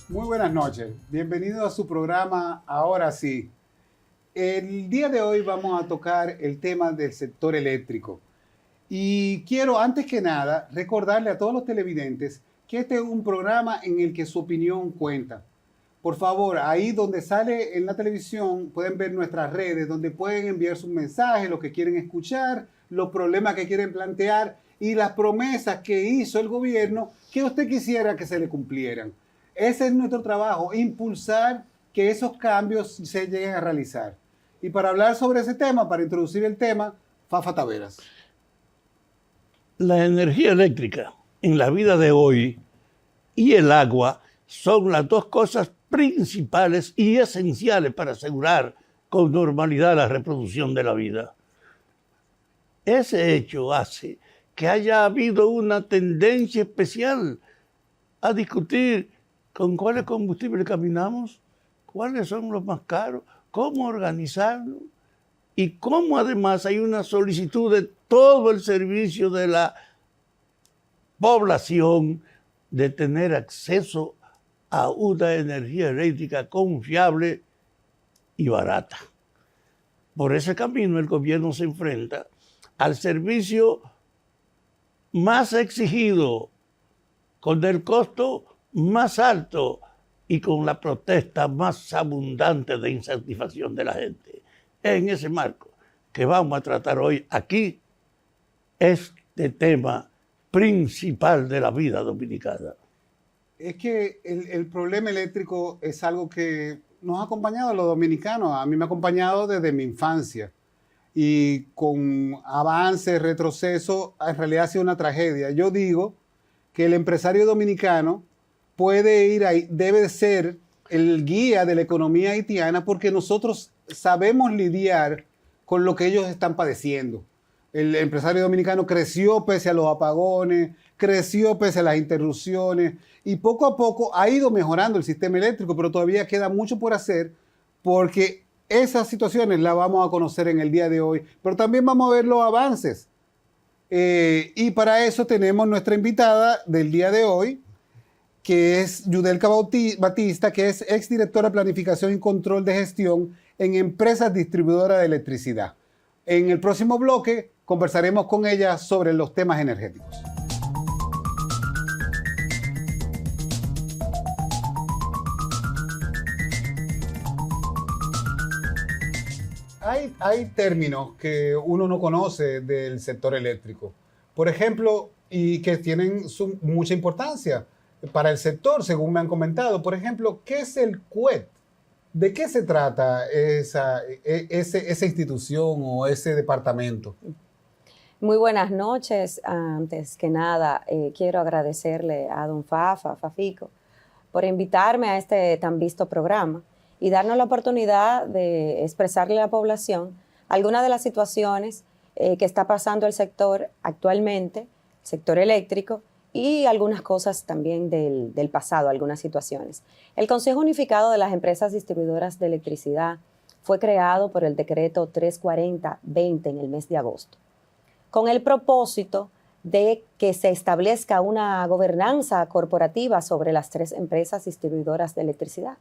Muy buenas noches, bienvenidos a su programa Ahora sí. El día de hoy vamos a tocar el tema del sector eléctrico. Y quiero, antes que nada, recordarle a todos los televidentes que este es un programa en el que su opinión cuenta. Por favor, ahí donde sale en la televisión pueden ver nuestras redes, donde pueden enviar sus mensajes, lo que quieren escuchar, los problemas que quieren plantear y las promesas que hizo el gobierno que usted quisiera que se le cumplieran. Ese es nuestro trabajo, impulsar que esos cambios se lleguen a realizar. Y para hablar sobre ese tema, para introducir el tema, Fafa Taveras. La energía eléctrica en la vida de hoy y el agua son las dos cosas principales y esenciales para asegurar con normalidad la reproducción de la vida. Ese hecho hace que haya habido una tendencia especial a discutir con cuáles combustibles caminamos, cuáles son los más caros, cómo organizarnos y cómo además hay una solicitud de todo el servicio de la población de tener acceso a una energía eléctrica confiable y barata. Por ese camino el gobierno se enfrenta al servicio más exigido, con el costo más alto y con la protesta más abundante de insatisfacción de la gente. En ese marco que vamos a tratar hoy aquí, este tema principal de la vida dominicana. Es que el problema eléctrico es algo que nos ha acompañado a los dominicanos. A mí me ha acompañado desde mi infancia. Y con avances, retrocesos, en realidad ha sido una tragedia. Yo digo que el empresario dominicano puede ir ahí, debe ser el guía de la economía haitiana porque nosotros sabemos lidiar con lo que ellos están padeciendo. El empresario dominicano creció pese a los apagones, creció pese a las interrupciones y poco a poco ha ido mejorando el sistema eléctrico, pero todavía queda mucho por hacer porque esas situaciones las vamos a conocer en el día de hoy, pero también vamos a ver los avances. Y para eso tenemos nuestra invitada del día de hoy, que es Yudelka Batista, que es exdirectora de Planificación y Control de Gestión en Empresas Distribuidoras de Electricidad. En el próximo bloque conversaremos con ella sobre los temas energéticos. Hay términos que uno no conoce del sector eléctrico, por ejemplo, y que tienen mucha importancia para el sector, según me han comentado. Por ejemplo, ¿qué es el CUET? ¿De qué se trata esa institución o ese departamento? Muy buenas noches. Antes que nada, quiero agradecerle a don Fafico, por invitarme a este tan visto programa y darnos la oportunidad de expresarle a la población algunas de las situaciones que está pasando el sector actualmente, el sector eléctrico, y algunas cosas también del pasado, algunas situaciones. El Consejo Unificado de las Empresas Distribuidoras de Electricidad fue creado por el decreto 340-20 en el mes de agosto, con el propósito de que se establezca una gobernanza corporativa sobre las 3 empresas distribuidoras de electricidad.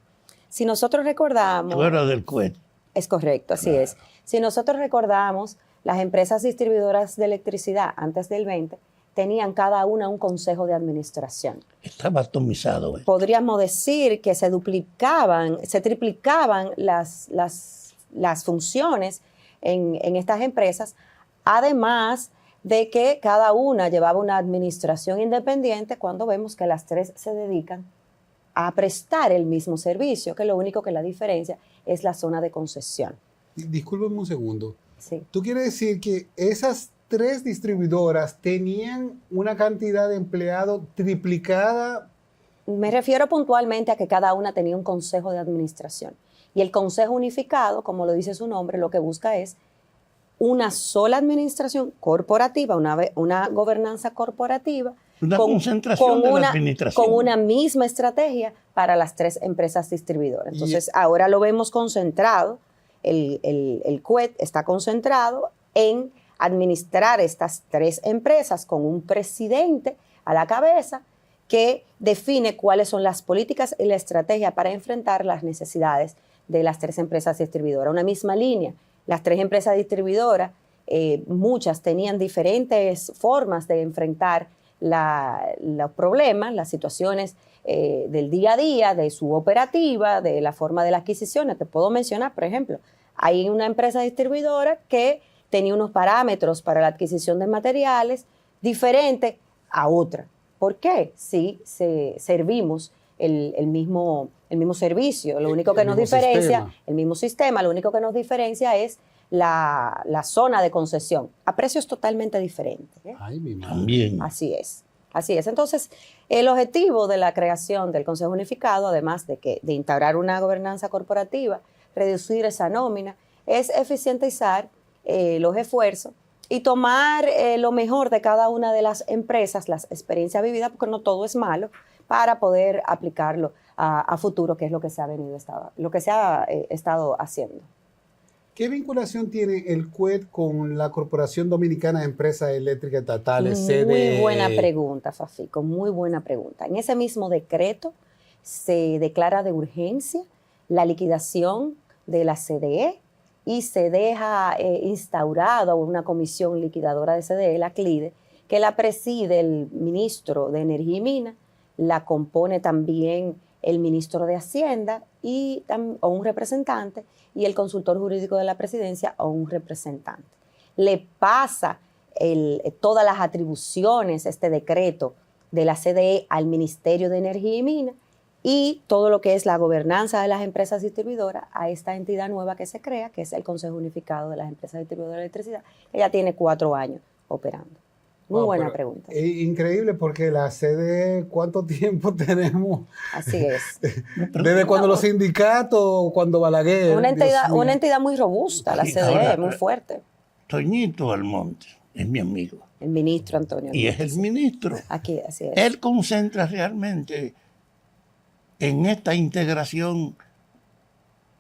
Si nosotros recordamos... Fuera del CUET. Es correcto, así es. Si nosotros recordamos, las empresas distribuidoras de electricidad antes del 20 tenían cada una un consejo de administración. Estaba atomizado. Podríamos decir que se duplicaban, se triplicaban las funciones en estas empresas, además de que cada una llevaba una administración independiente cuando vemos que las 3 se dedican a prestar el mismo servicio, que lo único que la diferencia es la zona de concesión. Discúlpeme un segundo. Sí. ¿Tú quieres decir que esas 3 distribuidoras tenían una cantidad de empleados triplicada? Me refiero puntualmente a que cada una tenía un consejo de administración. Y el Consejo Unificado, como lo dice su nombre, lo que busca es una sola administración corporativa, una gobernanza corporativa, una concentración de la administración, con una misma estrategia para las 3 empresas distribuidoras. Entonces, ahora lo vemos concentrado, el CUET está concentrado en administrar estas 3 empresas con un presidente a la cabeza que define cuáles son las políticas y la estrategia para enfrentar las necesidades de las 3 empresas distribuidoras. Una misma línea. Las 3 empresas distribuidoras, muchas tenían diferentes formas de enfrentar los problemas, las situaciones del día a día, de su operativa, de la forma de las adquisiciones. Te puedo mencionar, por ejemplo, hay una empresa distribuidora que tenía unos parámetros para la adquisición de materiales diferentes a otra. ¿Por qué? Si servimos el mismo servicio, lo único que nos diferencia, el mismo sistema, lo único que nos diferencia es la zona de concesión, a precios totalmente diferentes. Ay, mi madre. También. Así es. Entonces, el objetivo de la creación del Consejo Unificado, además de instaurar una gobernanza corporativa, reducir esa nómina, es eficientizar los esfuerzos y tomar lo mejor de cada una de las empresas, las experiencias vividas, porque no todo es malo, para poder aplicarlo a futuro, que es lo que se ha estado haciendo. ¿Qué vinculación tiene el CUET con la Corporación Dominicana de Empresas Eléctricas Estatales, CDE? Muy buena pregunta, Fafico, muy buena pregunta. En ese mismo decreto se declara de urgencia la liquidación de la CDE y se deja instaurada una comisión liquidadora de CDE, la CLIDE, que la preside el ministro de Energía y Minas, la compone también el ministro de Hacienda o un representante, y el consultor jurídico de la presidencia o un representante. Le pasa todas las atribuciones, este decreto de la CDE, al Ministerio de Energía y Minas, y todo lo que es la gobernanza de las empresas distribuidoras a esta entidad nueva que se crea, que es el Consejo Unificado de las Empresas Distribuidoras de Electricidad, que ya tiene 4 años operando. Muy buena pregunta. Es increíble porque la CDE, ¿cuánto tiempo tenemos? Así es. Desde cuando los sindicatos, cuando Balaguer. Una entidad muy robusta, la CDE, ahora, muy fuerte. Toñito Almonte es mi amigo. El ministro Antonio. Y es el ministro. Aquí, así es. Él concentra realmente en esta integración.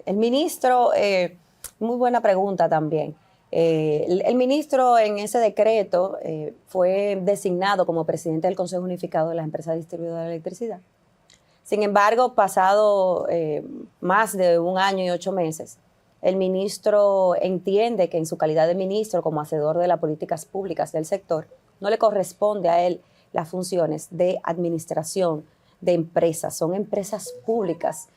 El ministro, muy buena pregunta también. El ministro en ese decreto fue designado como presidente del Consejo Unificado de las Empresas Distribuidoras de Electricidad. Sin embargo, pasado más de 1 año y 8 meses, el ministro entiende que en su calidad de ministro, como hacedor de las políticas públicas del sector, no le corresponde a él las funciones de administración de empresas. Son empresas públicas,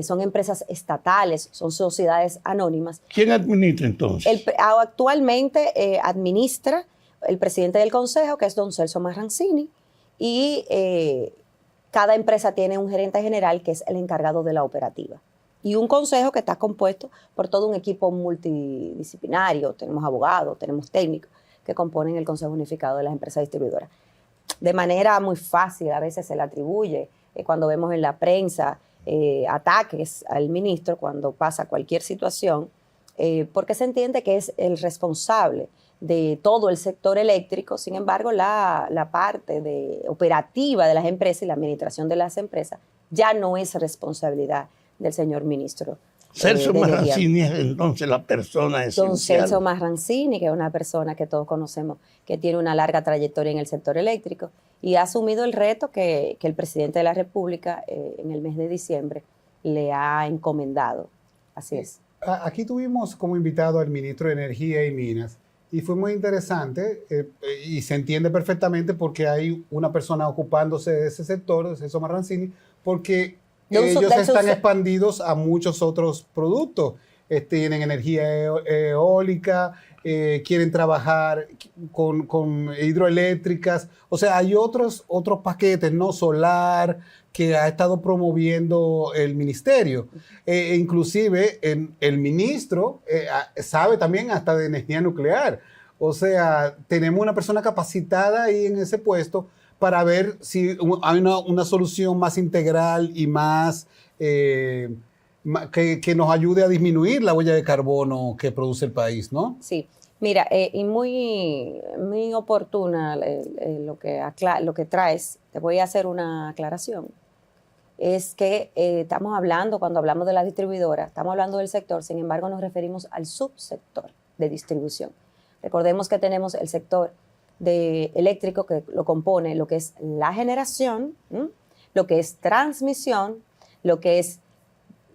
son empresas estatales, son sociedades anónimas. ¿Quién administra entonces? Actualmente administra el presidente del consejo, que es don Celso Marrancini, y cada empresa tiene un gerente general, que es el encargado de la operativa, y un consejo que está compuesto por todo un equipo multidisciplinario. Tenemos abogados, tenemos técnicos que componen el Consejo Unificado de las Empresas Distribuidoras. De manera muy fácil, a veces se le atribuye, cuando vemos en la prensa ataques al ministro cuando pasa cualquier situación, porque se entiende que es el responsable de todo el sector eléctrico. Sin embargo, la parte operativa de las empresas y la administración de las empresas ya no es responsabilidad del señor ministro. Celso Marrancini es entonces la persona esencial. Don Celso Marrancini, que es una persona que todos conocemos, que tiene una larga trayectoria en el sector eléctrico y ha asumido el reto que el presidente de la República en el mes de diciembre le ha encomendado. Así es. Aquí tuvimos como invitado al ministro de Energía y Minas y fue muy interesante y se entiende perfectamente porque hay una persona ocupándose de ese sector, de Celso Marrancini, porque ellos están expandidos a muchos otros productos. Tienen energía eólica, quieren trabajar con hidroeléctricas. O sea, hay otros paquetes, no solar, que ha estado promoviendo el ministerio. Inclusive el ministro sabe también hasta de energía nuclear. O sea, tenemos una persona capacitada ahí en ese puesto para ver si hay una solución más integral y más que nos ayude a disminuir la huella de carbono que produce el país, ¿no? Sí, mira, y muy oportuna lo que traes. Te voy a hacer una aclaración. Es que estamos hablando, cuando hablamos de la distribuidora, estamos hablando del sector, sin embargo nos referimos al subsector de distribución. Recordemos que tenemos el sector eléctrico que lo compone lo que es la generación, lo que es transmisión, lo que es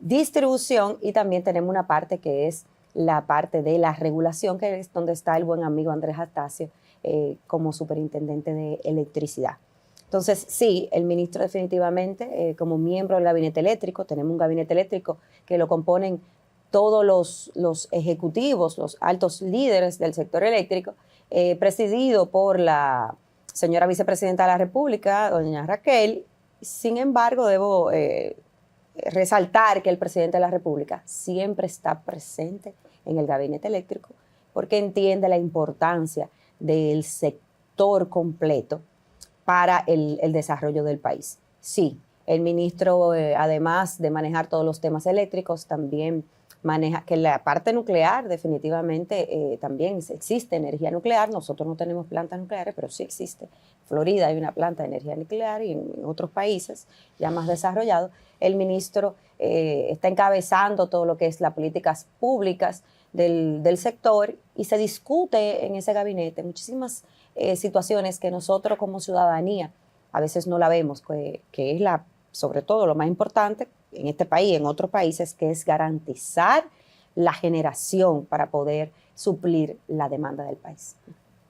distribución y también tenemos una parte que es la parte de la regulación, que es donde está el buen amigo Andrés Astacio como superintendente de electricidad. Entonces, sí, el ministro definitivamente, como miembro del gabinete eléctrico, tenemos un gabinete eléctrico que lo componen todos los ejecutivos, los altos líderes del sector eléctrico, presidido por la señora vicepresidenta de la República, doña Raquel. Sin embargo, debo resaltar que el presidente de la República siempre está presente en el gabinete eléctrico porque entiende la importancia del sector completo para el desarrollo del país. Sí, el ministro, además de manejar todos los temas eléctricos, también maneja que la parte nuclear definitivamente también existe energía nuclear. Nosotros no tenemos plantas nucleares, pero sí existe. En Florida hay una planta de energía nuclear y en otros países ya más desarrollados. El ministro está encabezando todo lo que es las políticas públicas del sector y se discute en ese gabinete muchísimas situaciones que nosotros como ciudadanía a veces no la vemos, que es sobre todo lo más importante en este país y en otros países, que es garantizar la generación para poder suplir la demanda del país.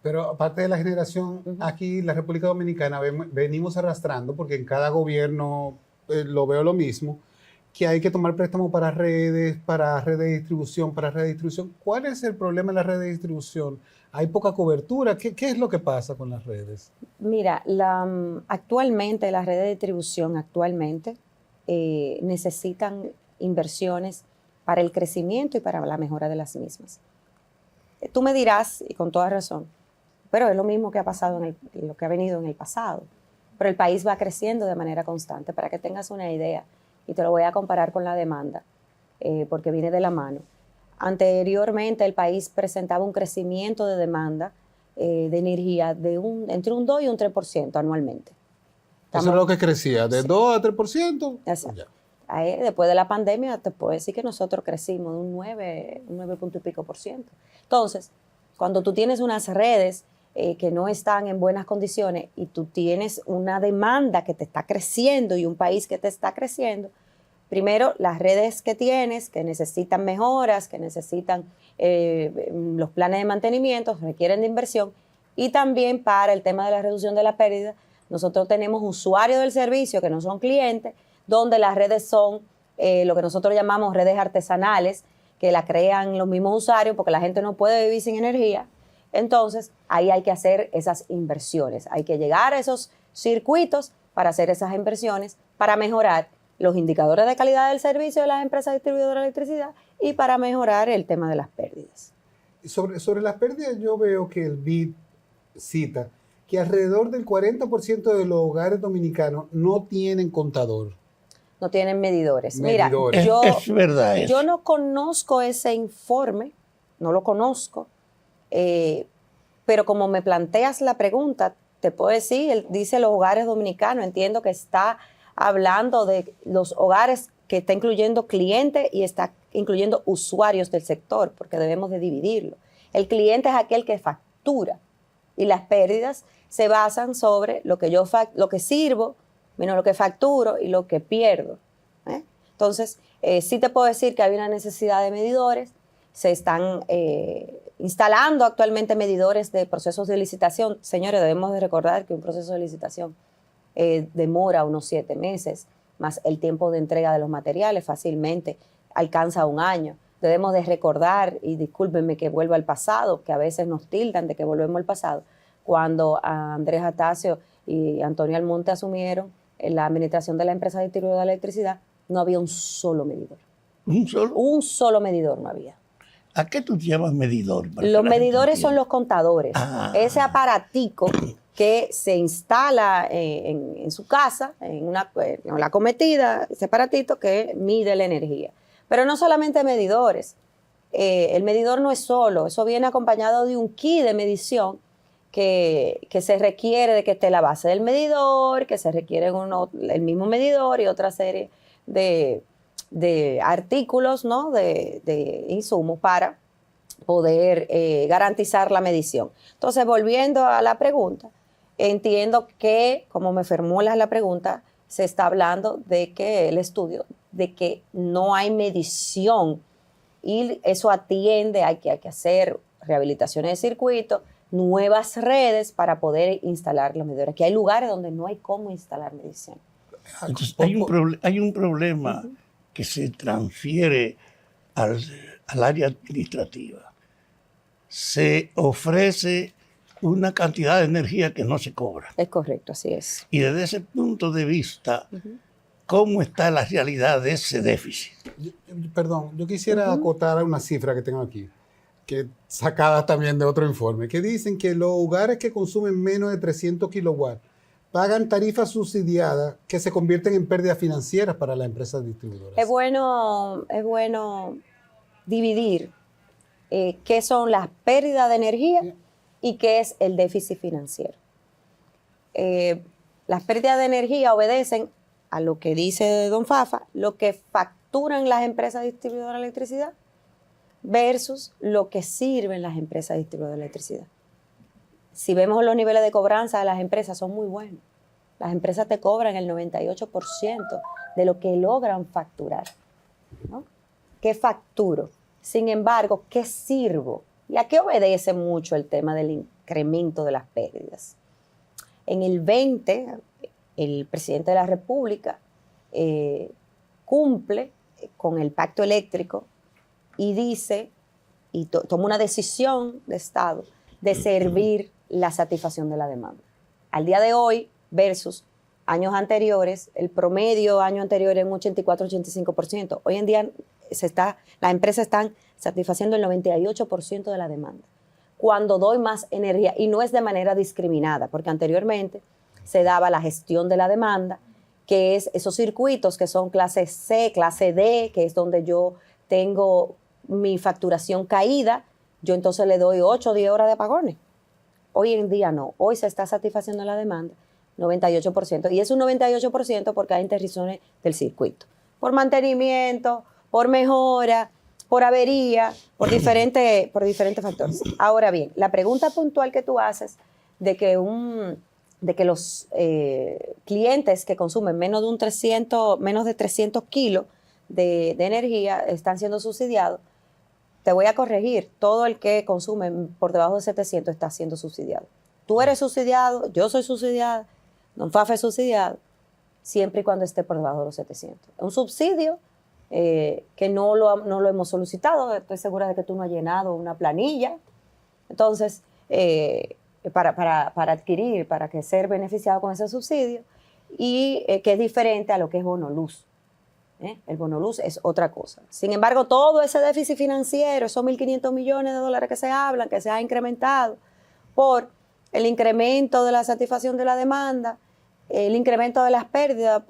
Pero aparte de la generación, aquí en la República Dominicana venimos arrastrando, porque en cada gobierno lo veo lo mismo, que hay que tomar préstamo para redes de distribución, ¿Cuál es el problema en la red de distribución? ¿Hay poca cobertura? ¿Qué es lo que pasa con las redes? Mira, actualmente las redes de distribución necesitan inversiones para el crecimiento y para la mejora de las mismas. Tú me dirás, y con toda razón, pero es lo mismo que ha pasado lo que ha venido en el pasado. Pero el país va creciendo de manera constante. Para que tengas una idea, y te lo voy a comparar con la demanda, porque viene de la mano. Anteriormente el país presentaba un crecimiento de demanda de energía entre un 2 y un 3% anualmente. Eso es lo que crecía, de 2 a 3%. Exacto. Después de la pandemia te puedo decir que nosotros crecimos de un 9 punto y pico por ciento. Entonces, cuando tú tienes unas redes que no están en buenas condiciones y tú tienes una demanda que te está creciendo y un país que te está creciendo, primero las redes que tienes, que necesitan mejoras, que necesitan los planes de mantenimiento, requieren de inversión, y también para el tema de la reducción de la pérdida, nosotros tenemos usuarios del servicio que no son clientes, donde las redes son lo que nosotros llamamos redes artesanales, que la crean los mismos usuarios porque la gente no puede vivir sin energía. Entonces, ahí hay que hacer esas inversiones. Hay que llegar a esos circuitos para hacer esas inversiones, para mejorar los indicadores de calidad del servicio de las empresas distribuidoras de electricidad y para mejorar el tema de las pérdidas. Sobre las pérdidas, yo veo que el BID cita que alrededor del 40% de los hogares dominicanos no tienen contador. No tienen medidores. Mira, es verdad eso. Yo no conozco ese informe, no lo conozco, pero como me planteas la pregunta, te puedo decir, él dice los hogares dominicanos, entiendo que está hablando de los hogares que está incluyendo clientes y está incluyendo usuarios del sector, porque debemos de dividirlo. El cliente es aquel que factura y las pérdidas se basan sobre lo que sirvo, menos lo que facturo y lo que pierdo. Entonces, sí te puedo decir que hay una necesidad de medidores, se están instalando actualmente medidores de procesos de licitación. Señores, debemos de recordar que un proceso de licitación demora unos 7 meses, más el tiempo de entrega de los materiales fácilmente alcanza 1 año. Debemos de recordar, y discúlpenme que vuelva al pasado, que a veces nos tildan de que volvemos al pasado, cuando Andrés Astacio y Antonio Almonte asumieron la administración de la empresa distribuidora de electricidad, no había un solo medidor. ¿Un solo? Un solo medidor no había. ¿A qué tú llamas medidor? Los medidores son los contadores. Ese aparatico que se instala en su casa, en la cometida, ese aparatito que mide la energía. Pero no solamente medidores. El medidor no es solo, eso viene acompañado de un kit de medición que se requiere de que esté la base del medidor, que se requiere el mismo medidor y otra serie de artículos, ¿no? de insumos para poder garantizar la medición. Entonces, volviendo a la pregunta, entiendo que, como me formulas la pregunta, se está hablando de que el estudio, de que no hay medición y eso atiende a que hay que hacer rehabilitaciones de circuito, nuevas redes para poder instalar los medidores. Que hay lugares donde no hay cómo instalar medición. Entonces, hay un problema que se transfiere al área administrativa. Se ofrece una cantidad de energía que no se cobra. Es correcto, así es. Y desde ese punto de vista, ¿cómo está la realidad de ese déficit? Perdón, yo quisiera acotar una cifra que tengo aquí, que sacada también de otro informe, que dicen que los hogares que consumen menos de 300 kilowatts pagan tarifas subsidiadas que se convierten en pérdidas financieras para las empresas distribuidoras. Es bueno dividir qué son las pérdidas de energía y qué es el déficit financiero. Las pérdidas de energía obedecen a lo que dice don Fafa, lo que facturan las empresas distribuidoras de electricidad versus lo que sirven las empresas distribuidoras de electricidad. Si vemos los niveles de cobranza de las empresas, son muy buenos. Las empresas te cobran el 98% de lo que logran facturar, ¿no? ¿Qué facturo? Sin embargo, ¿qué sirvo? ¿Y a qué obedece mucho el tema del incremento de las pérdidas? En el 20, el presidente de la República cumple con el pacto eléctrico y dice, y toma una decisión de Estado de servir la satisfacción de la demanda. Al día de hoy, versus años anteriores, el promedio año anterior era un 84-85%. Hoy en día las empresas están satisfaciendo el 98% de la demanda. Cuando doy más energía, y no es de manera discriminada, porque anteriormente se daba la gestión de la demanda, que es esos circuitos que son clase C, clase D, que es donde yo tengo mi facturación caída, yo entonces le doy 8 o 10 horas de apagones. Hoy en día no, hoy se está satisfaciendo la demanda 98%, y es un 98% porque hay interrupciones del circuito, por mantenimiento, por mejora, por avería, por diferentes factores. Ahora bien, la pregunta puntual que tú haces de que los clientes que consumen menos de 300 kilos de energía están siendo subsidiados, te voy a corregir, todo el que consume por debajo de 700 está siendo subsidiado. Tú eres subsidiado, yo soy subsidiada, don Fafa es subsidiado, siempre y cuando esté por debajo de los 700. Es un subsidio que no lo hemos solicitado, estoy segura de que tú no has llenado una planilla. Entonces, para adquirir, para que ser beneficiado con ese subsidio, y que es diferente a lo que es bono luz. El bono luz es otra cosa. Sin embargo, todo ese déficit financiero, esos 1.500 millones de dólares que se hablan, que se ha incrementado por el incremento de la satisfacción de la demanda, el incremento de las pérdidas,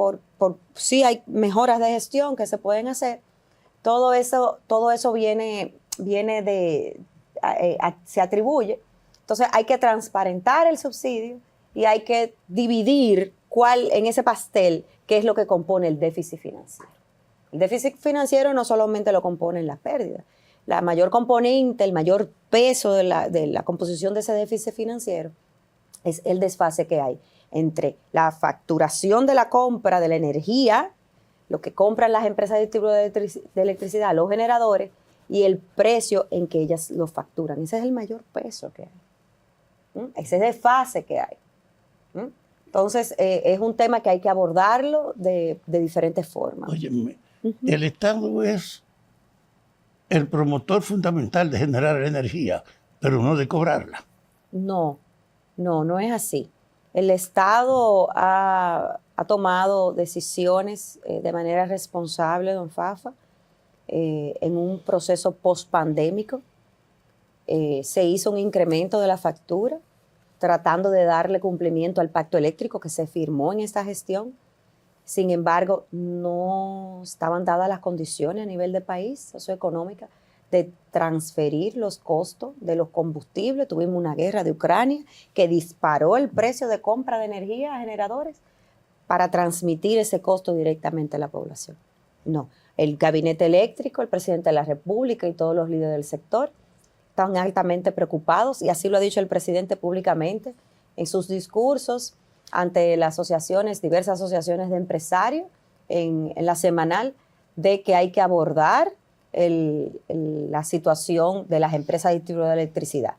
sí hay mejoras de gestión que se pueden hacer, todo eso se atribuye. Entonces hay que transparentar el subsidio y hay que dividir en ese pastel qué es lo que compone el déficit financiero. El déficit financiero no solamente lo componen las pérdidas. La mayor componente, el mayor peso de la composición de ese déficit financiero es el desfase que hay entre la facturación de la compra de la energía, lo que compran las empresas distribuidoras de electricidad, los generadores, y el precio en que ellas lo facturan. Ese es el mayor peso que hay. Ese desfase que hay. Entonces, es un tema que hay que abordarlo de diferentes formas. Óyeme, el Estado es el promotor fundamental de generar energía, pero no de cobrarla. No es así. El Estado ha tomado decisiones de manera responsable, don Fafa, en un proceso post-pandémico. Se hizo un incremento de la factura, tratando de darle cumplimiento al pacto eléctrico que se firmó en esta gestión. Sin embargo, no estaban dadas las condiciones a nivel de país, socioeconómica, de transferir los costos de los combustibles. Tuvimos una guerra de Ucrania que disparó el precio de compra de energía a generadores para transmitir ese costo directamente a la población. No, el gabinete eléctrico, el presidente de la República y todos los líderes del sector están altamente preocupados, y así lo ha dicho el presidente públicamente en sus discursos ante las asociaciones, diversas asociaciones de empresarios en la semanal, de que hay que abordar la situación de las empresas distribuidoras de electricidad.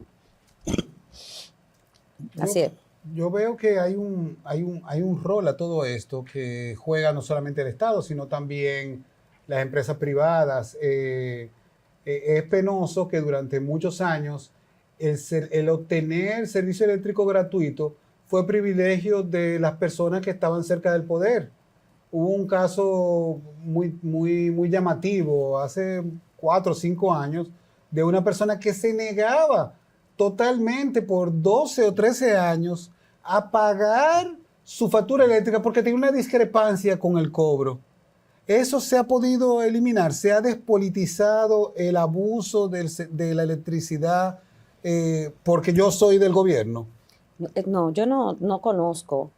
Así es. Yo veo que hay un rol a todo esto que juega no solamente el Estado, sino también las empresas privadas. Es penoso que durante muchos años el obtener servicio eléctrico gratuito fue privilegio de las personas que estaban cerca del poder. Hubo un caso muy llamativo hace 4 o 5 años de una persona que se negaba totalmente por 12 o 13 años a pagar su factura eléctrica porque tenía una discrepancia con el cobro. Eso se ha podido eliminar, se ha despolitizado el abuso de la electricidad porque yo soy del gobierno. No, yo no conozco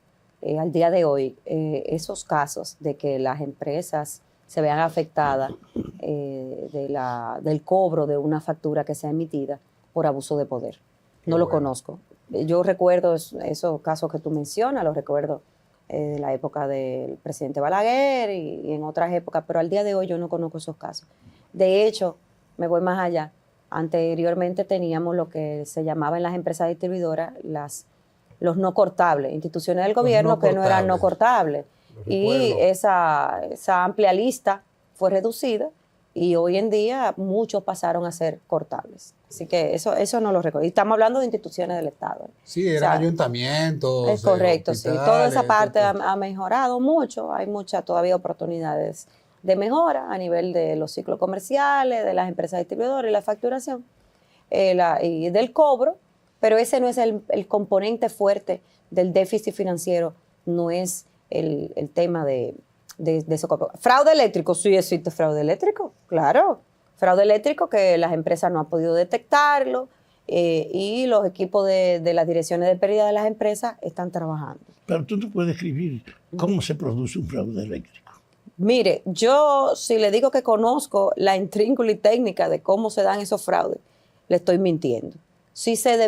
al día de hoy esos casos de que las empresas se vean afectadas del cobro de una factura que sea emitida por abuso de poder. No lo conozco. Yo recuerdo esos casos que tú mencionas, los recuerdo de la época del presidente Balaguer y en otras épocas, pero al día de hoy yo no conozco esos casos. De hecho, me voy más allá. Anteriormente teníamos lo que se llamaba en las empresas distribuidoras los no cortables, instituciones del gobierno que no eran no cortables. Y esa amplia lista fue reducida y hoy en día muchos pasaron a ser cortables. Así que eso no lo recuerdo. Y estamos hablando de instituciones del Estado. Sí, eran ayuntamientos. Es correcto, sí. Toda esa parte ha mejorado mucho. Hay muchas todavía oportunidades de mejora a nivel de los ciclos comerciales, de las empresas distribuidoras y la facturación y del cobro, pero ese no es el componente fuerte del déficit financiero, no es el tema de ese cobro. ¿Fraude eléctrico? Sí existe fraude eléctrico, claro. Fraude eléctrico que las empresas no han podido detectarlo y los equipos de las direcciones de pérdida de las empresas están trabajando. Pero tú no puedes describir cómo se produce un fraude eléctrico. Mire, yo si le digo que conozco la intrínculo y técnica de cómo se dan esos fraudes, le estoy mintiendo. Sí sé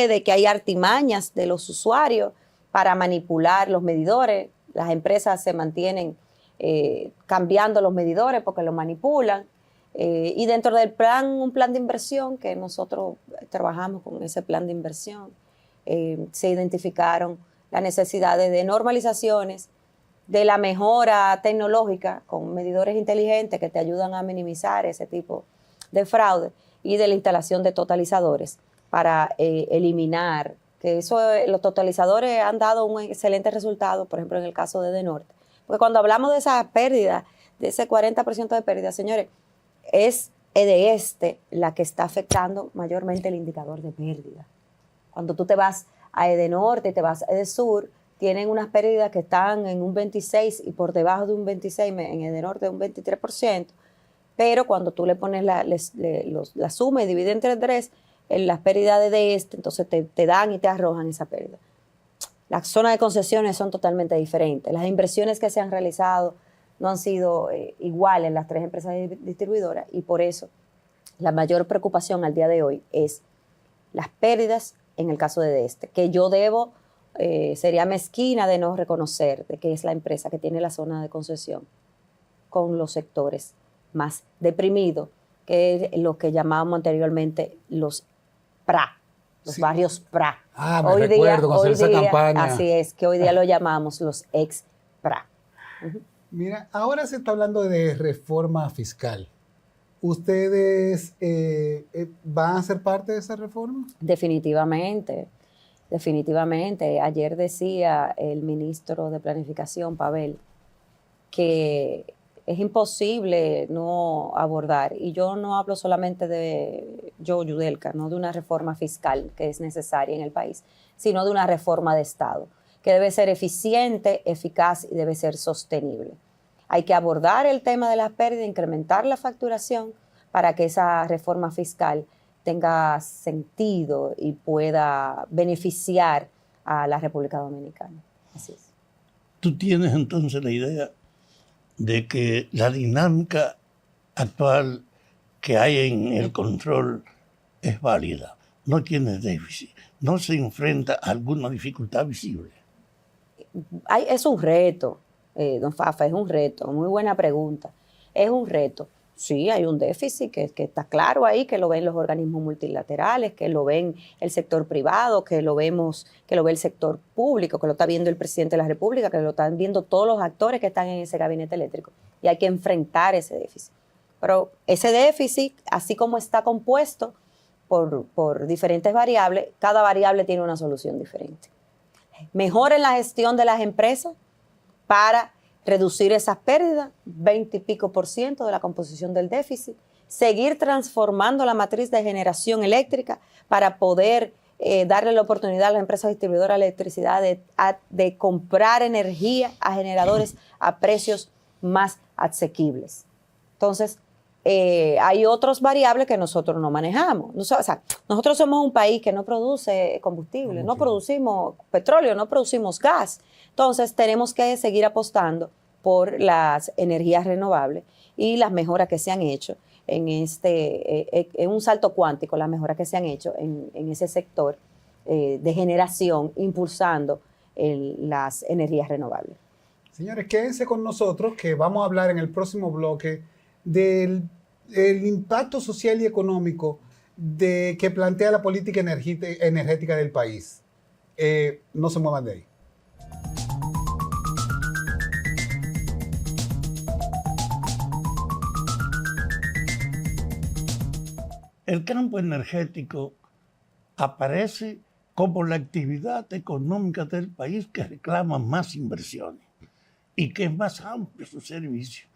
de que hay artimañas de los usuarios para manipular los medidores. Las empresas se mantienen cambiando los medidores porque los manipulan. Y dentro del un plan de inversión, que nosotros trabajamos con ese plan de inversión, se identificaron las necesidades de normalizaciones, de la mejora tecnológica con medidores inteligentes que te ayudan a minimizar ese tipo de fraude y de la instalación de totalizadores para eliminar, que los totalizadores han dado un excelente resultado, por ejemplo, en el caso de Edenorte. Porque cuando hablamos de esa pérdida, de ese 40% de pérdida, señores, es de la que está afectando mayormente el indicador de pérdida. Cuando tú te vas a Edenorte y te vas a Edesur, tienen unas pérdidas que están en un 26 y por debajo de un 26, en Edenorte un 23%, pero cuando tú le pones la suma y divide entre 3, las pérdidas de entonces te dan y te arrojan esa pérdida. Las zonas de concesiones son totalmente diferentes. Las inversiones que se han realizado no han sido iguales en las 3 empresas distribuidoras y por eso la mayor preocupación al día de hoy es las pérdidas en el caso de que yo sería mezquina de no reconocer de que es la empresa que tiene la zona de concesión con los sectores más deprimidos, que es lo que llamábamos anteriormente los PRA, los barrios PRA. Me recuerdo con esa campaña. Así es, que hoy día lo llamamos los ex-PRA. Mira, ahora se está hablando de reforma fiscal. ¿Ustedes van a ser parte de esa reforma? Definitivamente. Ayer decía el ministro de Planificación, Pavel, que es imposible no abordar, y yo no hablo solamente de Yudelka, no de una reforma fiscal que es necesaria en el país, sino de una reforma de Estado, que debe ser eficiente, eficaz y debe ser sostenible. Hay que abordar el tema de las pérdidas, incrementar la facturación para que esa reforma fiscal tenga sentido y pueda beneficiar a la República Dominicana. Así es. ¿Tú tienes entonces la idea de que la dinámica actual que hay en el control es válida, no tiene déficit, no se enfrenta a alguna dificultad visible. Es un reto, don Fafa, es un reto. Muy buena pregunta. Es un reto. Sí, hay un déficit que está claro ahí, que lo ven los organismos multilaterales, que lo ven el sector privado, que lo ve el sector público, que lo está viendo el presidente de la República, que lo están viendo todos los actores que están en ese gabinete eléctrico. Y hay que enfrentar ese déficit. Pero ese déficit, así como está compuesto por diferentes variables, cada variable tiene una solución diferente. Mejoren la gestión de las empresas para reducir esas pérdidas, 20 y pico % de la composición del déficit, seguir transformando la matriz de generación eléctrica para poder darle la oportunidad a las empresas distribuidoras de electricidad de comprar energía a generadores a precios más asequibles. Entonces, hay otras variables que nosotros no manejamos. Nosotros somos un país que no produce combustible, no producimos petróleo, no producimos gas. Entonces, tenemos que seguir apostando por las energías renovables y las mejoras que se han hecho en un salto cuántico, las mejoras que se han hecho en ese sector de generación, impulsando las energías renovables. Señores, quédense con nosotros que vamos a hablar en el próximo bloque del impacto social y económico que plantea la política energética del país. No se muevan de ahí. El campo energético aparece como la actividad económica del país que reclama más inversiones y que es más amplio su servicio.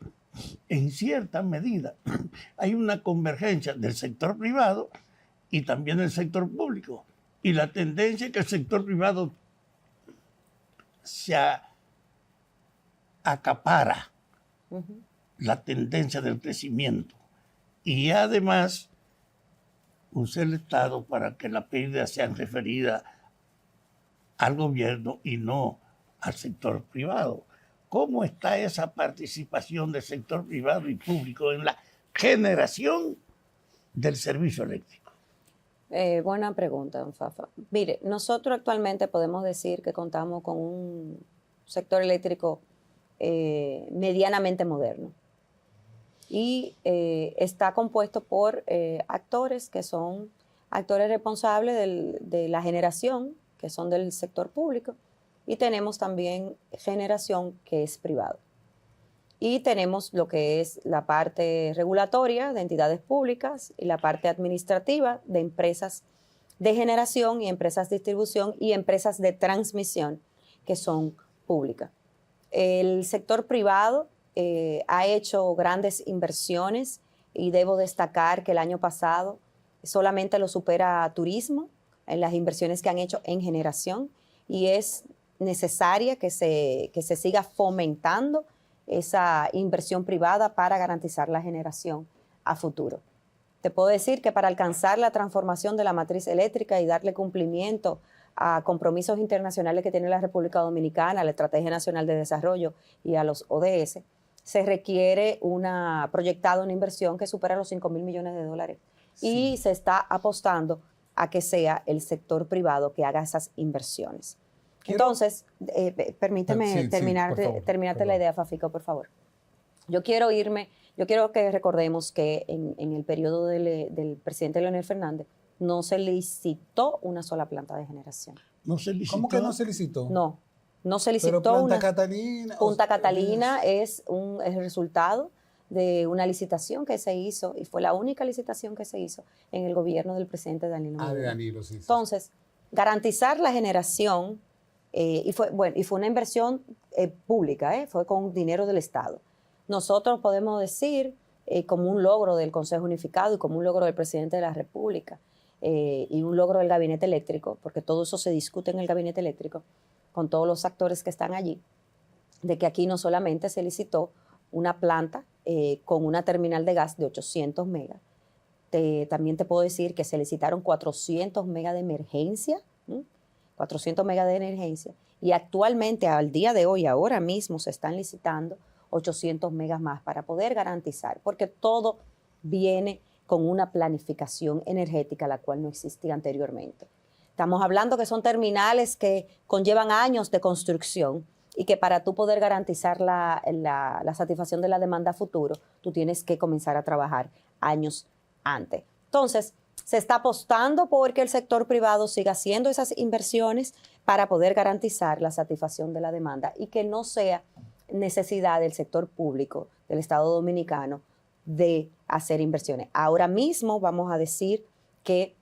En cierta medida hay una convergencia del sector privado y también del sector público. Y la tendencia es que el sector privado se acapara la tendencia del crecimiento. Y además usa el Estado para que las pérdidas sean referidas al gobierno y no al sector privado. ¿Cómo está esa participación del sector privado y público en la generación del servicio eléctrico? Buena pregunta, don Fafa. Mire, nosotros actualmente podemos decir que contamos con un sector eléctrico medianamente moderno. Y está compuesto por actores que son actores responsables de la generación, que son del sector público, y tenemos también generación que es privado. Y tenemos lo que es la parte regulatoria de entidades públicas y la parte administrativa de empresas de generación y empresas de distribución y empresas de transmisión que son públicas. El sector privado ha hecho grandes inversiones y debo destacar que el año pasado solamente lo supera turismo en las inversiones que han hecho en generación y es necesaria que se siga fomentando esa inversión privada para garantizar la generación a futuro. Te puedo decir que para alcanzar la transformación de la matriz eléctrica y darle cumplimiento a compromisos internacionales que tiene la República Dominicana, a la Estrategia Nacional de Desarrollo y a los ODS, se requiere una inversión que supera los $5,000 millones. Sí. Y se está apostando a que sea el sector privado que haga esas inversiones. Entonces, permíteme terminarte la idea, Fafico, por favor. Yo quiero que recordemos que en el periodo del presidente Leonel Fernández no se licitó una sola planta de generación. ¿No se licitó? ¿Cómo que no se licitó? No se licitó. Pero Punta Catalina. Punta Catalina es el resultado de una licitación que se hizo y fue la única licitación que se hizo en el gobierno del presidente Danilo Medina. De Danilo, sí. Entonces, garantizar la generación y fue una inversión pública, fue con dinero del Estado. Nosotros podemos decir como un logro del Consejo Unificado y como un logro del presidente de la República y un logro del gabinete eléctrico, porque todo eso se discute en el gabinete eléctrico con todos los actores que están allí, de que aquí no solamente se licitó una planta con una terminal de gas de 800 megas, también te puedo decir que se licitaron 400 megas de emergencia, 400 megas de emergencia, y actualmente, al día de hoy, ahora mismo, se están licitando 800 megas más para poder garantizar, porque todo viene con una planificación energética, la cual no existía anteriormente. Estamos hablando que son terminales que conllevan años de construcción y que para tú poder garantizar la satisfacción de la demanda futuro, tú tienes que comenzar a trabajar años antes. Entonces, se está apostando porque el sector privado siga haciendo esas inversiones para poder garantizar la satisfacción de la demanda y que no sea necesidad del sector público del Estado Dominicano de hacer inversiones. Ahora mismo vamos a decir que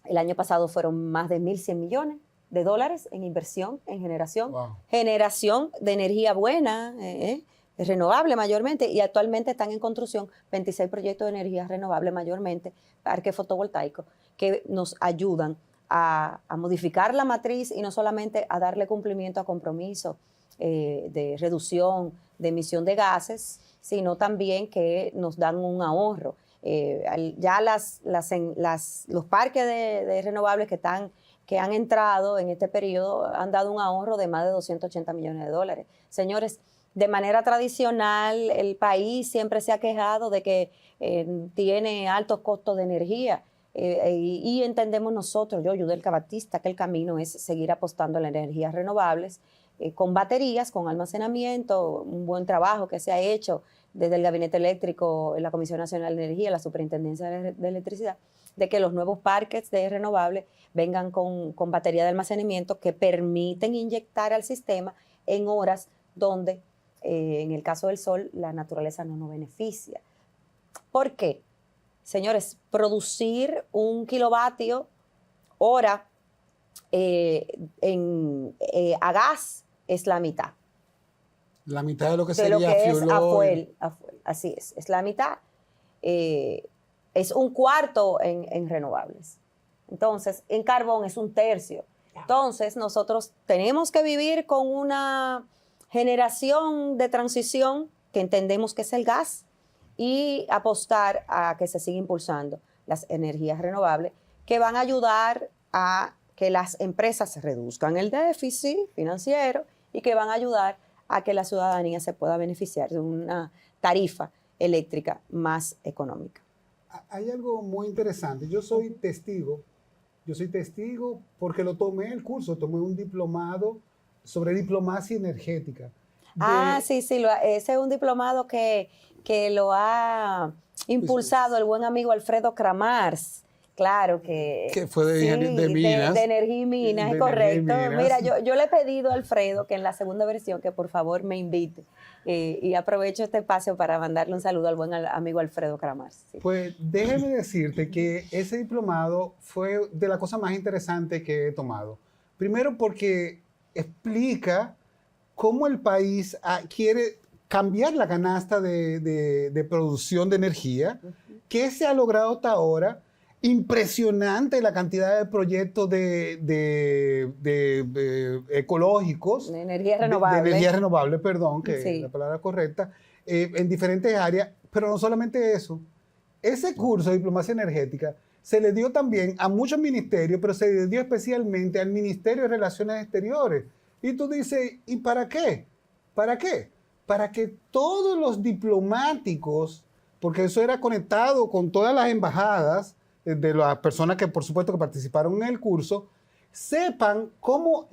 el año pasado fueron más de 1.100 millones de dólares en inversión, en generación. Wow. Generación de energía buena, renovable mayormente, y actualmente están en construcción 26 proyectos de energía renovable mayormente, parques fotovoltaicos, que nos ayudan a modificar la matriz y no solamente a darle cumplimiento a compromisos de reducción de emisión de gases, sino también que nos dan un ahorro. Ya los parques de renovables que han entrado en este periodo han dado un ahorro de más de 280 millones de dólares. Señores, de manera tradicional, el país siempre se ha quejado de que tiene altos costos de energía y entendemos nosotros, yo, Yudelka Batista, que el camino es seguir apostando a las energías renovables con baterías, con almacenamiento, un buen trabajo que se ha hecho desde el Gabinete Eléctrico, la Comisión Nacional de Energía, la Superintendencia de Electricidad, de que los nuevos parques de renovables vengan con batería de almacenamiento que permiten inyectar al sistema en horas donde, en el caso del sol, la naturaleza no nos beneficia. ¿Por qué? Señores, producir 1 kilovatio hora a gas es la mitad. La mitad de lo que De lo sería que es fuel a oil. fuel. Así es la mitad. Es un cuarto en renovables. Entonces, en carbón es 1/3. Entonces, nosotros tenemos que vivir con una generación de transición que entendemos que es el gas y apostar a que se siga impulsando las energías renovables que van a ayudar a que las empresas reduzcan el déficit financiero y que van a ayudar a que la ciudadanía se pueda beneficiar de una tarifa eléctrica más económica. Hay algo muy interesante. Yo soy testigo porque lo tomé el curso, tomé un diplomado sobre diplomacia energética. Sí, ese es un diplomado que lo ha impulsado el buen amigo Alfredo Kramars. Claro que fue de minas. De energía y minas, es correcto. Mira, yo le he pedido a Alfredo que en la segunda versión que por favor me invite y aprovecho este espacio para mandarle un saludo al buen amigo Alfredo Kramars. Sí. Pues déjeme decirte que ese diplomado fue de la cosa más interesante que he tomado. Primero porque explica cómo el país quiere cambiar la canasta de producción de energía, que se ha logrado hasta ahora. Impresionante la cantidad de proyectos ecológicos. De energía renovable. De energía renovable, perdón, que sí. es la palabra correcta, en diferentes áreas. Pero no solamente eso. Ese curso de diplomacia energética se le dio también a muchos ministerios, pero se le dio especialmente al Ministerio de Relaciones Exteriores. Y tú dices, ¿y para qué? ¿Para qué? Para que todos los diplomáticos, porque eso era conectado con todas las embajadas, de las personas que por supuesto que participaron en el curso, sepan cómo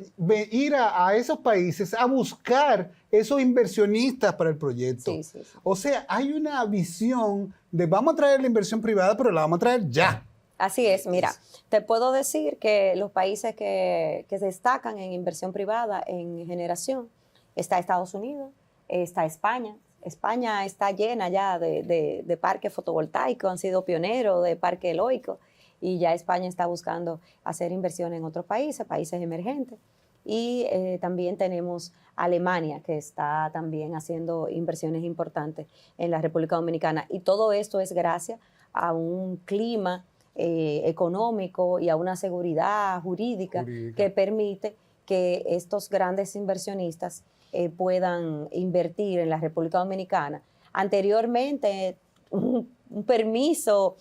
ir a esos países a buscar esos inversionistas para el proyecto. Sí, sí, sí. O sea, hay una visión de vamos a traer la inversión privada, pero la vamos a traer ya. Así es, mira, te puedo decir que los países que destacan en inversión privada, en generación, está Estados Unidos, está España. España está llena ya de parques fotovoltaicos, han sido pioneros de parque eólico y ya España está buscando hacer inversión en otros países emergentes. Y también tenemos Alemania, que está también haciendo inversiones importantes en la República Dominicana. Y todo esto es gracias a un clima económico y a una seguridad jurídica que permite que estos grandes inversionistas puedan invertir en la República Dominicana. Anteriormente, un permiso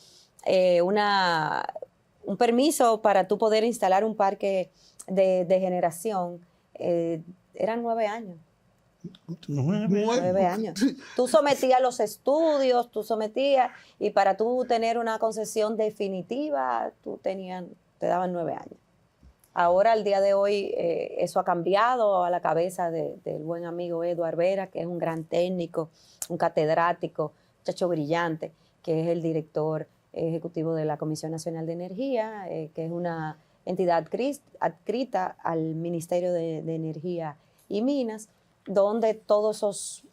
para tú poder instalar un parque de generación eran 9 años. 9 años. Tú sometías los estudios, y para tú tener una concesión definitiva, te daban 9 años. Ahora, al día de hoy, eso ha cambiado a la cabeza del buen amigo Eduard Vera, que es un gran técnico, un catedrático, muchacho brillante, que es el director ejecutivo de la Comisión Nacional de Energía, que es una entidad adscrita al Ministerio de Energía y Minas, donde todos esos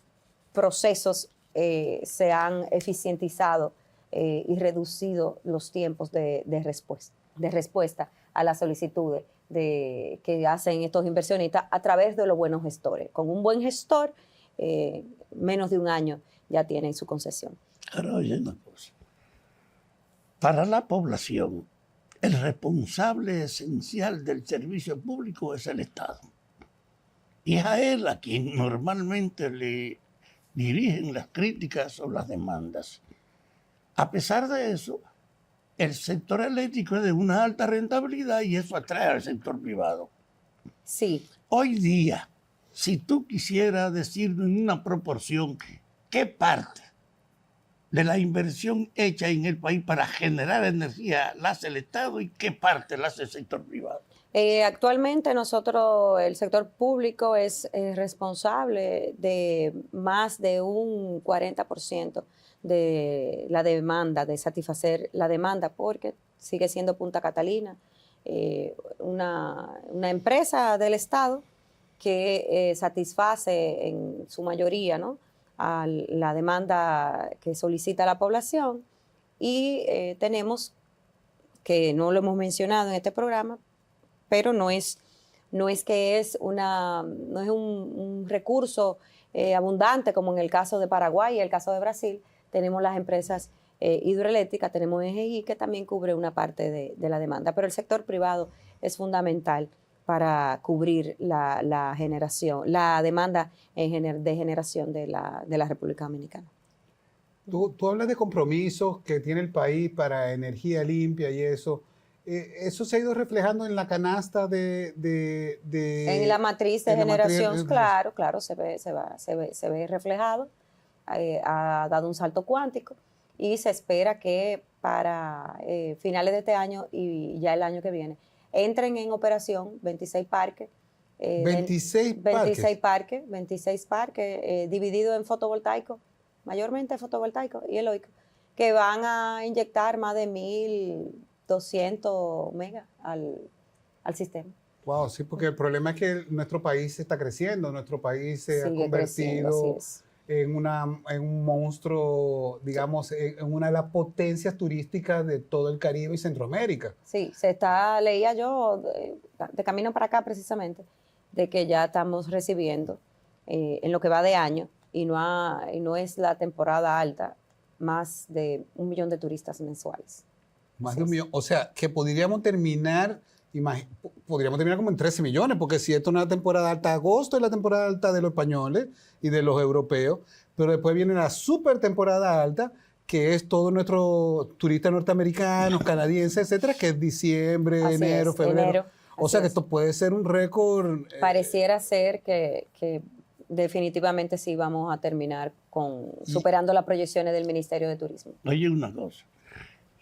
procesos se han eficientizado y reducido los tiempos de respuesta a las solicitudes que hacen estos inversionistas a través de los buenos gestores. Con un buen gestor, menos de un año ya tienen su concesión. Ahora oye una cosa. Para la población, el responsable esencial del servicio público es el Estado. Y es a él a quien normalmente le dirigen las críticas o las demandas. A pesar de eso, el sector eléctrico es de una alta rentabilidad y eso atrae al sector privado. Sí. Hoy día, si tú quisieras decirnos en una proporción qué parte de la inversión hecha en el país para generar energía la hace el Estado y qué parte la hace el sector privado. Actualmente el sector público es responsable de más de un 40% de la demanda, de satisfacer la demanda, porque sigue siendo Punta Catalina, una empresa del Estado que satisface en su mayoría, ¿no?, a la demanda que solicita la población. Y tenemos, que no lo hemos mencionado en este programa, pero no es que no es un recurso abundante como en el caso de Paraguay y el caso de Brasil. Tenemos las empresas hidroeléctricas, tenemos EGI, que también cubre una parte de la demanda, pero el sector privado es fundamental para cubrir la generación, la demanda de generación de la República Dominicana. Tú hablas de compromisos que tiene el país para energía limpia y eso. ¿Eso se ha ido reflejando en la canasta en la matriz de generación? Claro, se ve reflejado. Ha dado un salto cuántico y se espera que para finales de este año y ya el año que viene entren en operación 26 parques. 26 parques divididos en fotovoltaicos, mayormente fotovoltaicos y eólicos, que van a inyectar más de 1.200 megas al sistema. Wow, sí, porque el problema es que nuestro país está creciendo, nuestro país se ha convertido en un monstruo, digamos, en una de las potencias turísticas de todo el Caribe y Centroamérica. Sí, leía yo de camino para acá precisamente, de que ya estamos recibiendo en lo que va de año, y no es la temporada alta, más de 1 millón de turistas mensuales. Más de 1 millón, o sea, que podríamos terminar como en 13 millones, porque si esto no es la temporada alta, agosto es la temporada alta de los españoles y de los europeos, pero después viene la super temporada alta, que es todos nuestros turistas norteamericanos, canadienses, etcétera, que es diciembre, enero, febrero. O sea que esto puede ser un récord. Pareciera ser que definitivamente sí vamos a terminar superando las proyecciones del Ministerio de Turismo. Oye, una cosa.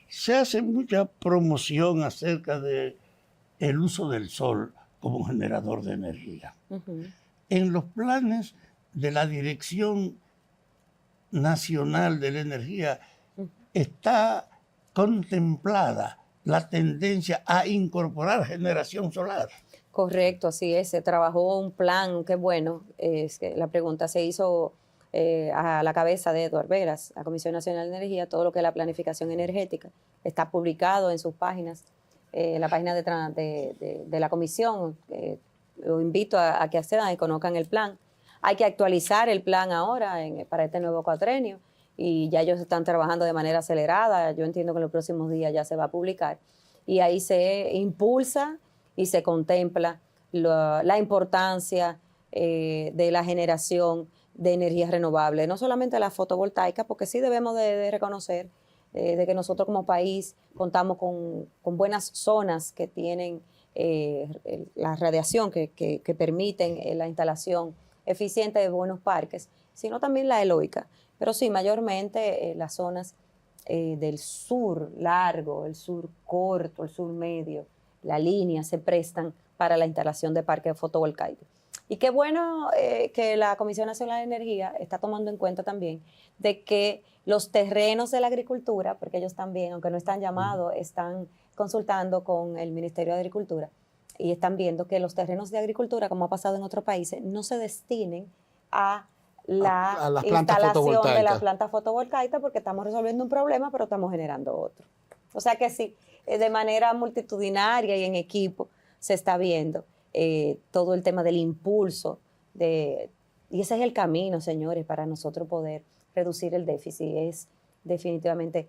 Se hace mucha promoción acerca de el uso del sol como generador de energía. Uh-huh. En los planes de la Dirección Nacional de la Energía está contemplada la tendencia a incorporar generación solar. Correcto, así es. Se trabajó un plan, qué bueno. La pregunta se hizo a la cabeza de Eduard Veras, la Comisión Nacional de Energía. Todo lo que es la planificación energética está publicado en sus páginas, la página de la comisión. Los invito a que accedan y conozcan el plan. Hay que actualizar el plan ahora para este nuevo cuatrenio, y ya ellos están trabajando de manera acelerada. Yo entiendo que en los próximos días ya se va a publicar, y ahí se impulsa y se contempla la importancia de la generación de energías renovables, no solamente la fotovoltaica, porque sí debemos de reconocer de que nosotros como país contamos con buenas zonas que tienen la radiación que permiten la instalación eficiente de buenos parques, sino también la eólica. Pero sí, mayormente las zonas del sur largo, el sur corto, el sur medio, la línea se prestan para la instalación de parques fotovoltaicos. Y qué bueno que la Comisión Nacional de Energía está tomando en cuenta también de que los terrenos de la agricultura, porque ellos también, aunque no están llamados, están consultando con el Ministerio de Agricultura y están viendo que los terrenos de agricultura, como ha pasado en otros países, no se destinen a la las plantas instalación de fotovoltaicas. la planta fotovoltaica porque estamos resolviendo un problema, pero estamos generando otro. O sea que sí, de manera multitudinaria y en equipo se está viendo todo el tema del impulso, y ese es el camino, señores, para nosotros poder reducir el déficit, es definitivamente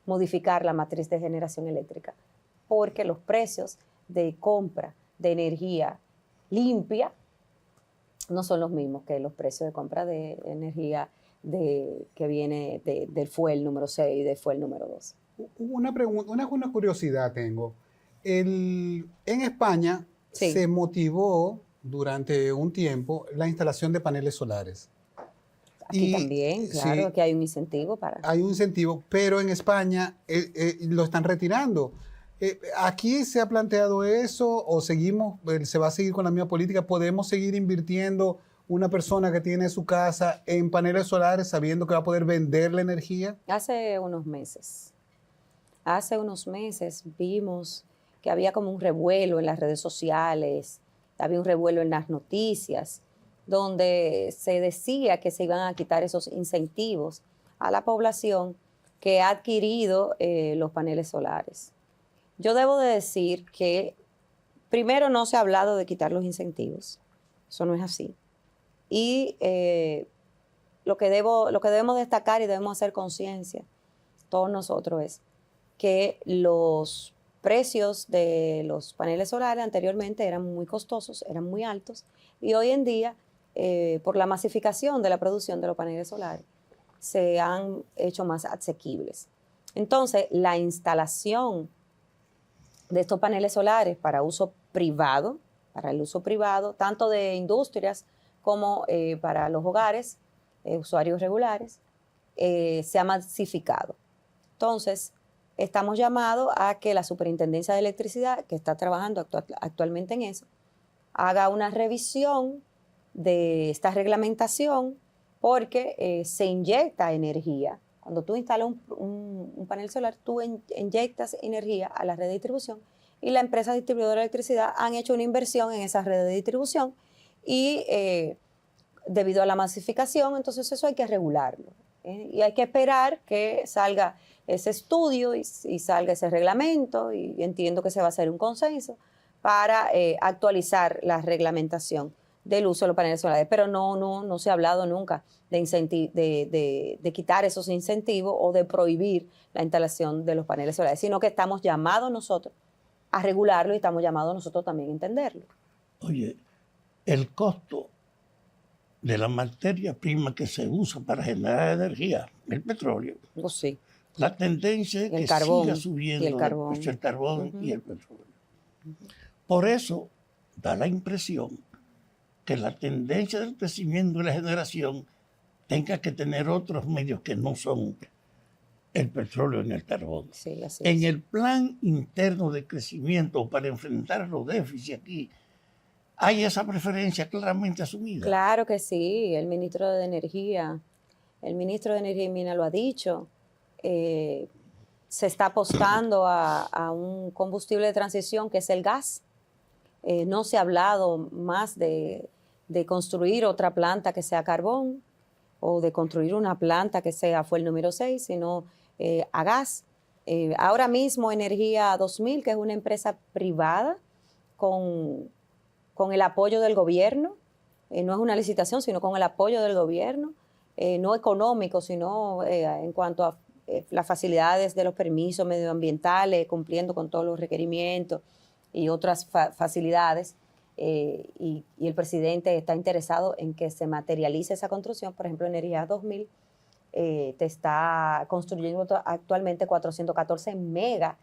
modificar la matriz de generación eléctrica, porque los precios de compra de energía limpia no son los mismos que los precios de compra de energía que viene del fuel número 6 y del fuel número 2. Una pregunta, una curiosidad tengo. En España Sí. se motivó durante un tiempo la instalación de paneles solares. Aquí Y, también, claro, sí, que hay un incentivo para... hay un incentivo, pero en España lo están retirando. ¿Aquí se ha planteado eso o seguimos, se va a seguir con la misma política? ¿Podemos seguir invirtiendo una persona que tiene su casa en paneles solares sabiendo que va a poder vender la energía? Hace unos meses vimos que había como un revuelo en las redes sociales, había un revuelo en las noticias, donde se decía que se iban a quitar esos incentivos a la población que ha adquirido los paneles solares. Yo debo de decir que primero no se ha hablado de quitar los incentivos, eso no es así. Y lo que debemos destacar y debemos hacer conciencia, todos nosotros, es que los precios de los paneles solares anteriormente eran muy costosos, eran muy altos, y hoy en día, por la masificación de la producción de los paneles solares, se han hecho más asequibles. Entonces, la instalación de estos paneles solares para uso privado, tanto de industrias como para los hogares, usuarios regulares, se ha masificado. Entonces, estamos llamados a que la Superintendencia de Electricidad, que está trabajando actualmente en eso, haga una revisión de esta reglamentación porque se inyecta energía. Cuando tú instalas un panel solar, tú inyectas energía a la red de distribución y la empresa distribuidora de electricidad han hecho una inversión en esa red de distribución y debido a la masificación, entonces eso hay que regularlo. Y hay que esperar que salga ese estudio y salga ese reglamento, y entiendo que se va a hacer un consenso para actualizar la reglamentación del uso de los paneles solares, pero no se ha hablado nunca de quitar esos incentivos o de prohibir la instalación de los paneles solares, sino que estamos llamados nosotros a regularlo y estamos llamados nosotros también a entenderlo. Oye, el costo de la materia prima que se usa para generar energía, el petróleo. Pues sí. La tendencia es que siga subiendo el carbón y el petróleo. Por eso da la impresión que la tendencia del crecimiento y la generación tenga que tener otros medios que no son el petróleo ni el carbón. Sí, así en es. el plan interno de crecimiento para enfrentar los déficits aquí, hay esa preferencia claramente asumida. Claro que sí, el ministro de Energía y Minas lo ha dicho. Se está apostando a un combustible de transición que es el gas. No se ha hablado más de construir otra planta que sea carbón o de construir una planta que sea fuel número 6, sino a gas. Ahora mismo Energía 2000, que es una empresa privada con el apoyo del gobierno, no es una licitación, sino con el apoyo del gobierno, no económico, sino en cuanto a las facilidades de los permisos medioambientales, cumpliendo con todos los requerimientos y otras facilidades, y el presidente está interesado en que se materialice esa construcción. Por ejemplo, Energía 2000 te está construyendo actualmente 414 megas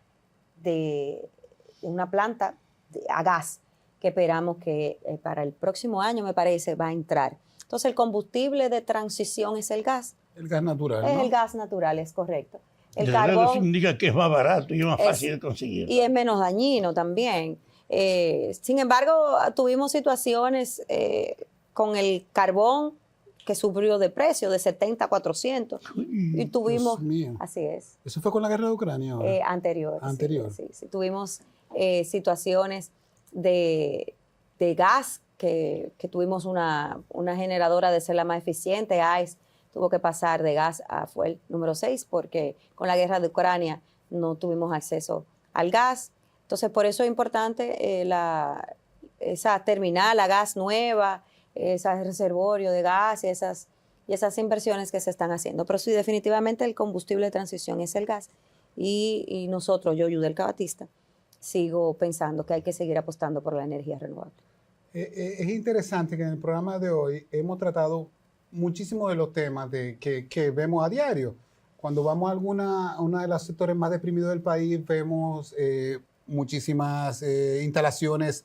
de una planta a gas, que esperamos que para el próximo año, me parece, va a entrar. Entonces, el combustible de transición es el gas. El gas natural, Es ¿no? el gas natural, es correcto. El Desde luego carbón significa que es más barato y más fácil de conseguir. y es menos dañino también. Sin embargo, tuvimos situaciones con el carbón que subió de precio de 70 a 400 y tuvimos, Dios mío. así es, ¿Eso fue con la guerra de Ucrania ahora? anterior. Anterior. Sí. Tuvimos situaciones de gas que tuvimos una generadora de ser la más eficiente, AES, tuvo que pasar de gas fue el número 6 porque con la guerra de Ucrania no tuvimos acceso al gas. Entonces, por eso es importante esa terminal a gas nueva, ese reservorio de gas y esas inversiones que se están haciendo. Pero sí, definitivamente el combustible de transición es el gas. Y nosotros, yo, Yudelka Batista, sigo pensando que hay que seguir apostando por la energía renovable. Es interesante que en el programa de hoy hemos tratado muchísimos de los temas que vemos a diario. Cuando vamos a una de los sectores más deprimidos del país, vemos muchísimas instalaciones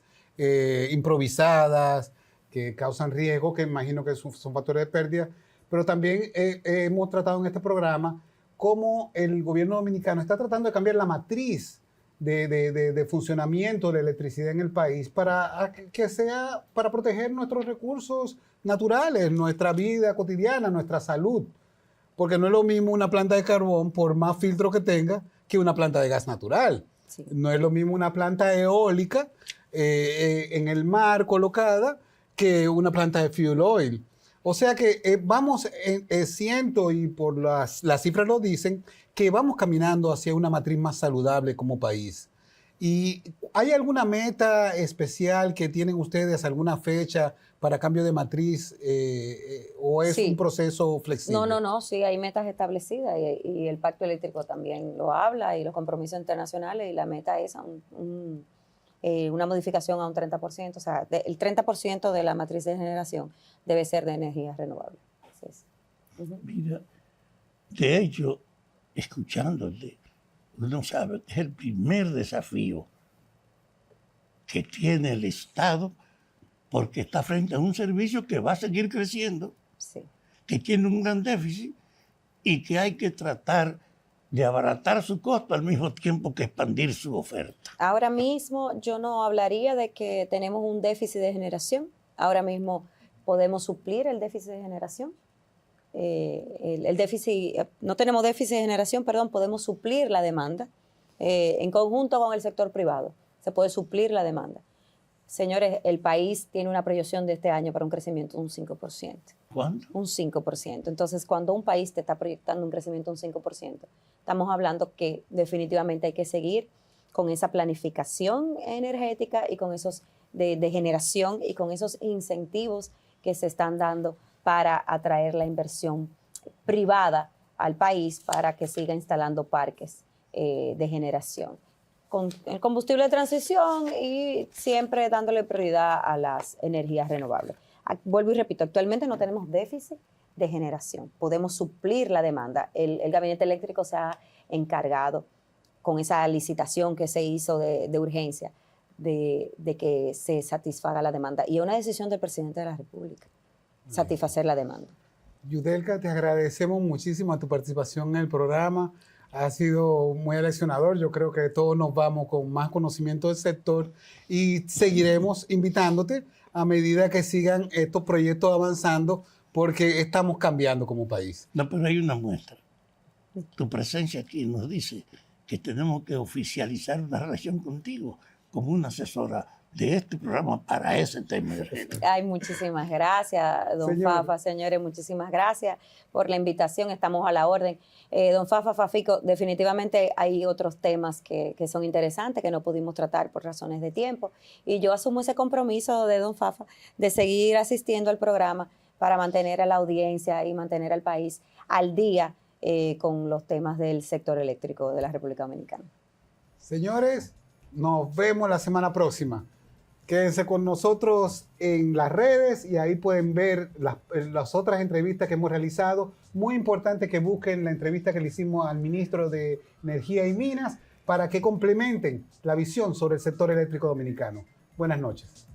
improvisadas que causan riesgo, que imagino que son factores de pérdida, pero también hemos tratado en este programa cómo el gobierno dominicano está tratando de cambiar la matriz de funcionamiento de la electricidad en el país para que sea para proteger nuestros recursos naturales, nuestra vida cotidiana, nuestra salud. Porque no es lo mismo una planta de carbón, por más filtro que tenga, que una planta de gas natural. Sí. No es lo mismo una planta eólica en el mar colocada que una planta de fuel oil. O sea que siento, y por las cifras lo dicen, que vamos caminando hacia una matriz más saludable como país. ¿Y hay alguna meta especial que tienen ustedes, alguna fecha para cambio de matriz o es un proceso flexible? No, sí, hay metas establecidas y el Pacto Eléctrico también lo habla y los compromisos internacionales y la meta es una modificación a un 30%, o sea, el 30% de la matriz de generación debe ser de energías renovables. Así es. Mira, de hecho, escuchándote, uno sabe que es el primer desafío que tiene el Estado porque está frente a un servicio que va a seguir creciendo, Sí. que tiene un gran déficit y que hay que tratar de abaratar su costo al mismo tiempo que expandir su oferta. Ahora mismo yo no hablaría de que tenemos un déficit de generación. Ahora mismo podemos suplir el déficit de generación. No tenemos déficit de generación, perdón, podemos suplir la demanda en conjunto con el sector privado. Se puede suplir la demanda. Señores, el país tiene una proyección de este año para un crecimiento de un 5%. ¿Cuánto? Un 5%. Entonces, cuando un país te está proyectando un crecimiento de un 5%, estamos hablando que definitivamente hay que seguir con esa planificación energética y con esos de generación y con esos incentivos que se están dando para atraer la inversión privada al país para que siga instalando parques de generación. Con el combustible de transición y siempre dándole prioridad a las energías renovables. Vuelvo y repito, actualmente no tenemos déficit de generación, podemos suplir la demanda. El gabinete eléctrico se ha encargado con esa licitación que se hizo de urgencia de que se satisfaga la demanda y es una decisión del presidente de la República, satisfacer la demanda. Yudelka, te agradecemos muchísimo tu participación en el programa. Ha sido muy aleccionador. Yo creo que todos nos vamos con más conocimiento del sector y seguiremos invitándote a medida que sigan estos proyectos avanzando porque estamos cambiando como país. No, pero hay una muestra. Tu presencia aquí nos dice que tenemos que oficializar una relación contigo como una asesora de este programa para ese tema. Ay, muchísimas gracias, don Fafa. Señores, muchísimas gracias por la invitación. Estamos a la orden. Don Fafa, Fafico, definitivamente hay otros temas que son interesantes que no pudimos tratar por razones de tiempo. Y yo asumo ese compromiso de don Fafa de seguir asistiendo al programa para mantener a la audiencia y mantener al país al día con los temas del sector eléctrico de la República Dominicana. Señores, nos vemos la semana próxima. Quédense con nosotros en las redes y ahí pueden ver las otras entrevistas que hemos realizado. Muy importante que busquen la entrevista que le hicimos al ministro de Energía y Minas para que complementen la visión sobre el sector eléctrico dominicano. Buenas noches.